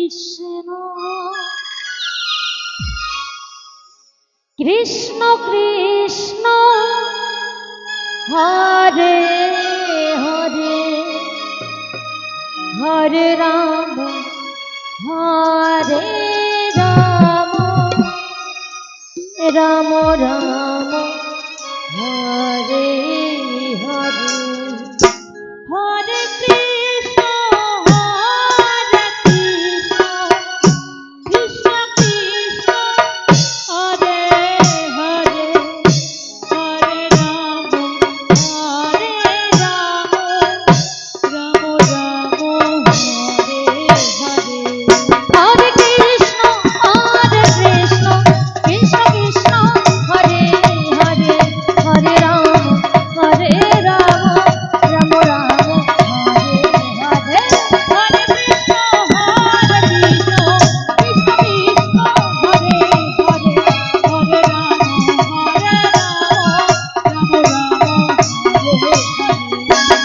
কৃষ্ণ কৃষ্ণ কৃষ্ণ হরে হরে হরে রাম হরে রাম রাম রাম হরে হরে হরে কৃষ্ণ হরে কৃষ্ণ কৃষ্ণ কৃষ্ণ হরে হরে হরে রাম রাম রাম হরে হরে হরে কৃষ্ণ হরে কৃষ্ণ কৃষ্ণ কৃষ্ণ হরে হরে হরে রাম হরে রাম রাম রাম হরে হরে হরে কৃষ্ণ হরে কৃষ্ণ কৃষ্ণ কৃষ্ণ হরে হরে হরে রাম হরে রাম রাম রাম হরে হরে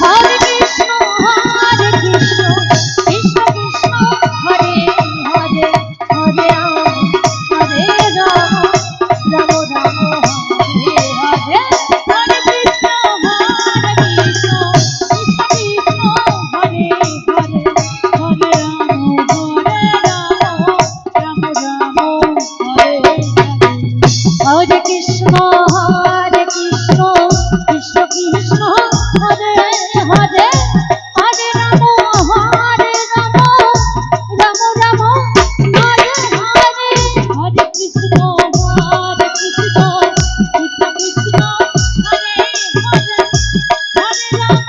হরে কৃষ্ণ হরে কৃষ্ণ কৃষ্ণ কৃষ্ণ হরে হরে হরে রাম হরে রাম রাম রাম হরে হরে হরে কৃষ্ণ হরে কৃষ্ণ কৃষ্ণ কৃষ্ণ হরে হরে হরে রাম হরে রাম রাম রাম হরে হরে হরে কৃষ্ণ হরে কৃষ্ণ কৃষ্ণ কৃষ্ণ হরে হরে হরে রাম হরে রাম রাম রাম হরে হরে হরে কৃষ্ণ হরে কৃষ্ণ কৃষ্ণ কৃষ্ণ হরে হরে হরে রাম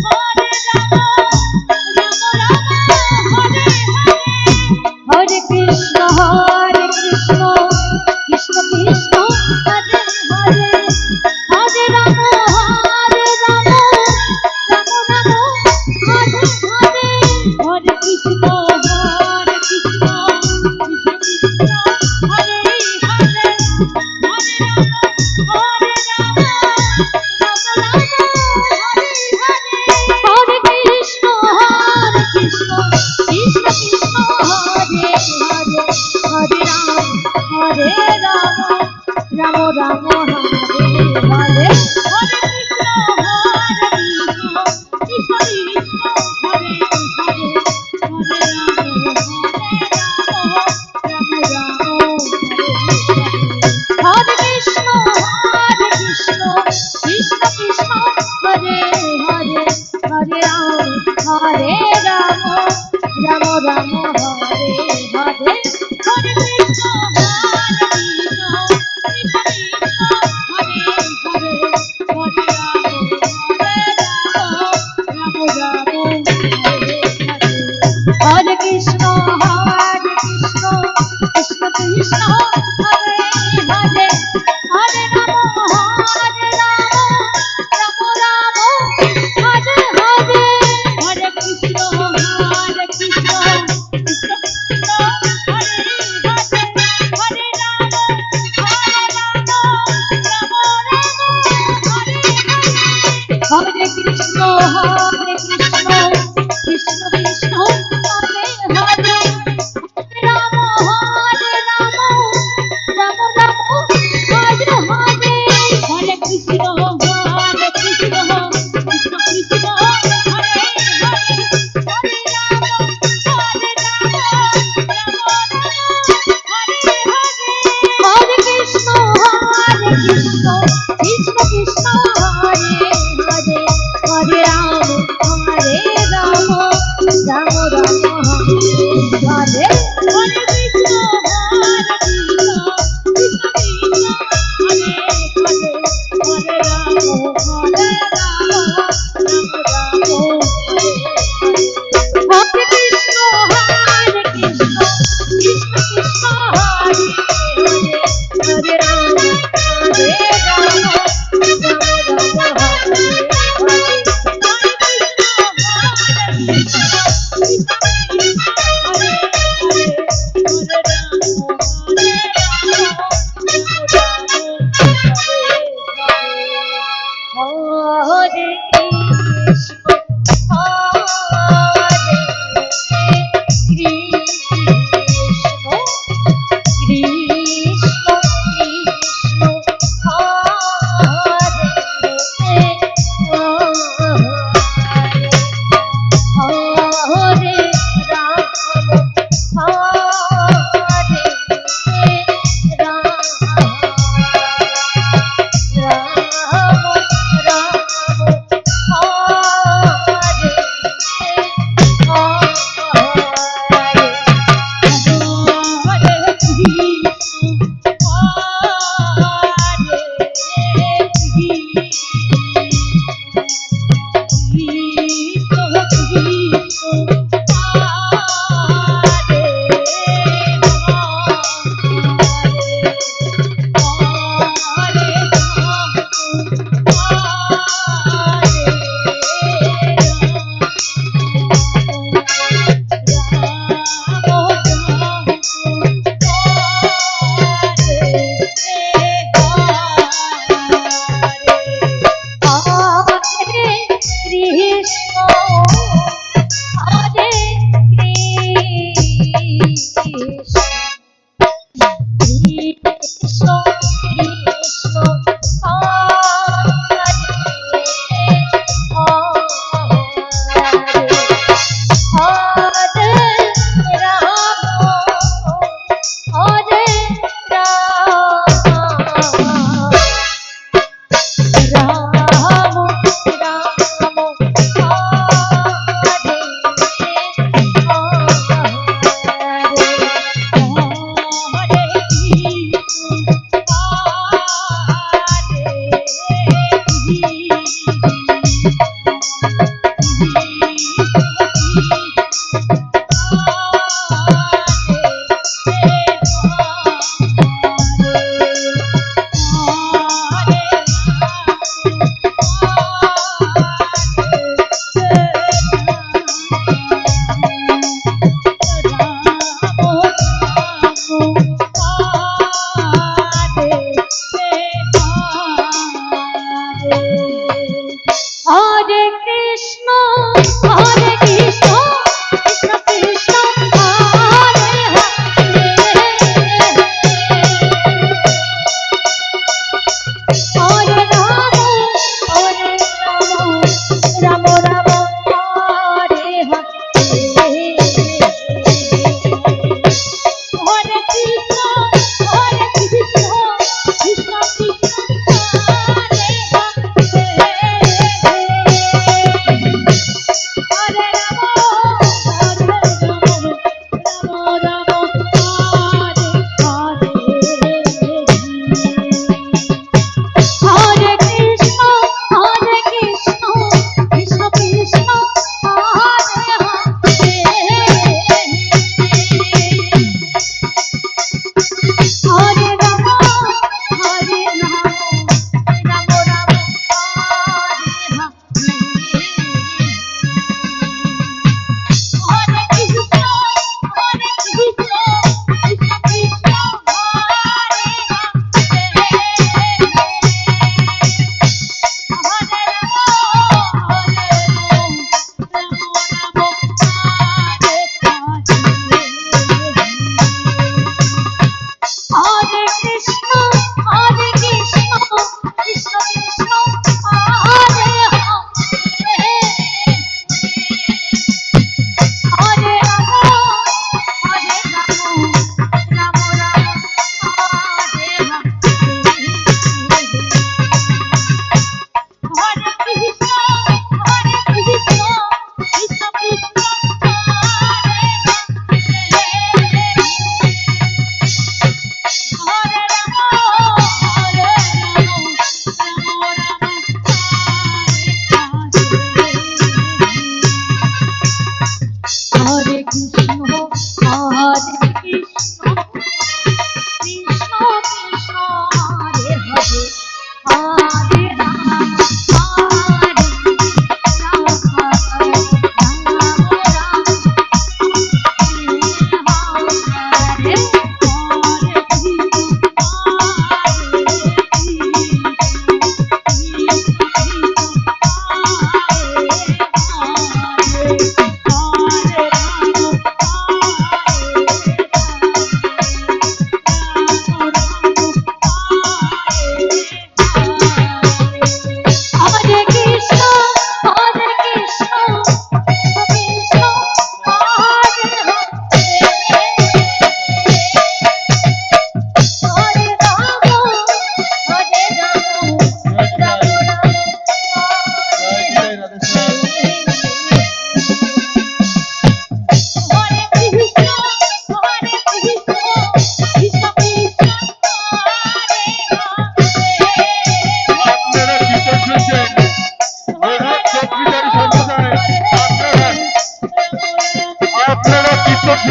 হরে রাম রাম রাম হরে হরে হরে কৃষ্ণ হরে কৃষ্ণ কৃষ্ণ কৃষ্ণ হরে হরে হরে রাম হরে রাম রাম রাম হরে হরে হরে কৃষ্ণ হরে কৃষ্ণ কৃষ্ণ কৃষ্ণ হরে হরে হরে রাম হরে রাম রাম রাম হরে হরে হরে কৃষ্ণ হরে কৃষ্ণ কৃষ্ণ কৃষ্ণ হরে হরে হরে রাম হরে রাম রাম রাম হরে হরে হরে কৃষ্ণ হরে কৃষ্ণ কৃষ্ণ কৃষ্ণ হরে হরে হরে রাম রাম রাম হরে হরে কৃষ্ণ হরে কৃষ্ণ কৃষ্ণ কৃষ্ণ হরে হরে হরে রাম হরে রাম রাম রাম হরে হরে হরে কৃষ্ণ হরে কৃষ্ণ কৃষ্ণ কৃষ্ণ হরে হরে হরে রাম রাম রাম হরে হরে কৃষ্ণ হরে কৃষ্ণ কৃষ্ণ কৃষ্ণ হরে হরে হরে রাম হরে রাম রাম রাম হরে হরে হরে কৃষ্ণ হরে কৃষ্ণ কৃষ্ণ কৃষ্ণ হরে হরে হরে রাম রাম হরে হরে কৃষ্ণ হরে কৃষ্ণ কৃষ্ণ কৃষ্ণ হরে হরে রাম হরে রাম রাম রাম হরে হরে হরে কৃষ্ণ হরে কৃষ্ণ কৃষ্ণ কৃষ্ণ হরে হরে হরে রাম হরে রাম রাম রাম হরে হরে হরে কৃষ্ণ হরে কৃষ্ণ কৃষ্ণ কৃষ্ণ হরে হরে হরে রাম হরে রাম রাম রাম হরে হরে হরে কৃষ্ণ হরে কৃষ্ণ কৃষ্ণ কৃষ্ণ হরে হরে হরে রাম হরে রাম রাম রাম হরে হরে কৃষ্ণ হরে কৃষ্ণ কৃষ্ণ কৃষ্ণ হরে হরে হরে রাম হরে রাম রাম রাম হরে হরে হরে কৃষ্ণ হরে কৃষ্ণ কৃষ্ণ কৃষ্ণ হরে হরে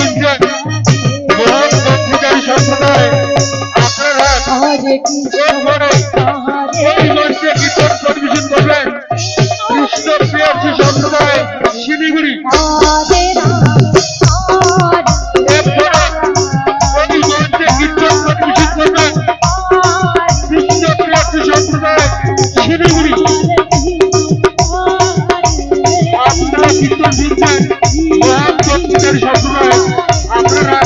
শুনছেন মহান বক্তৃতার সম্প্রদায় আপনারা হরে কৃষ্ণ এরপরে হরে এই মঞ্চে কীর্তন পরিবেশন করবেন কৃষ্ণ প্রিয়ার্থী সম্প্রদায় শিলিগুড়ি। হরে রাম এরপরে এই মঞ্চে কীর্তন পরিবেশন করবেন কৃষ্ণ প্রিয়ার্থী সম্প্রদায় শিলিগুড়ি। আপনারা কীর্তন শুনছেন মহান বক্তৃতার সম্প্রদায় আপনারা